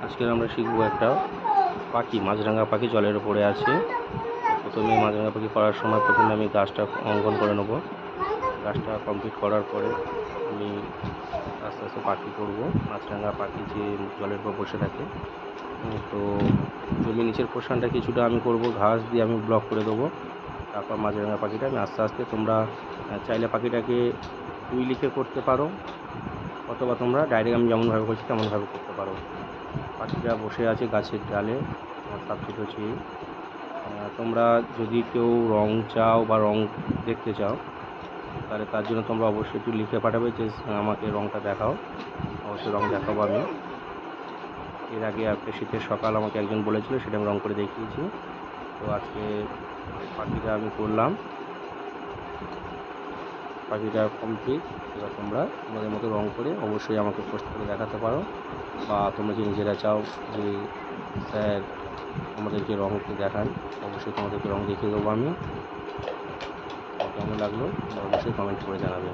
আজকে আমরা শিখবো একটা পাখি, মাছরাঙা পাখি জলের উপরে আছে। প্রথমে মাছরাঙা পাখি করার সময় প্রথমে আমি গাছটা অঙ্কন করে নেব। গাছটা কমপ্লিট করার পরে আমি আস্তে আস্তে পাখি করব। মাছরাঙা পাখি যে জলের উপর বসে থাকে। তো জমি নিচের পোর্শনটা কিছুটা আমি করব, ঘাস দিয়ে আমি ব্লক করে দেবো। তারপর মাছরাঙা পাখিটা আমি আস্তে আস্তে, তোমরা চাইলে পাখিটাকে তুই লিখে করতে পারো, অথবা তোমরা ডাইরেক্ট আমি যেমনভাবে করছি তেমনভাবে করতে পারো। পাখিটা বসে আছে গাছের ডালে। আমার সাবজেক্ট হচ্ছে তোমরা যদি কেউ রং চাও বা রং দেখতে চাও, তাহলে তার জন্য তোমরা অবশ্যই একটু লিখে পাঠাবে যে আমাকে রংটা দেখাও। অবশ্যই রং দেখাবো আমি। এর আগে একটা শীতের সকাল আমাকে একজন বলেছিল, সেটা আমি রং করে দেখিয়েছি। তো আজকে পাখিটা আমি করলাম, পাখিটা কমপ্লিট। এবার তোমরা তোমাদের মতো রং করে অবশ্যই আমাকে পোস্ট করে দেখাতে পারো, বা তোমরা যে নিজেরা চাও যে স্যার আমাদেরকে রং দেখান, অবশ্যই তোমাদেরকে রং দেখিয়ে দেবো আমি। কেমন লাগলো অবশ্যই কমেন্ট করে জানাবে।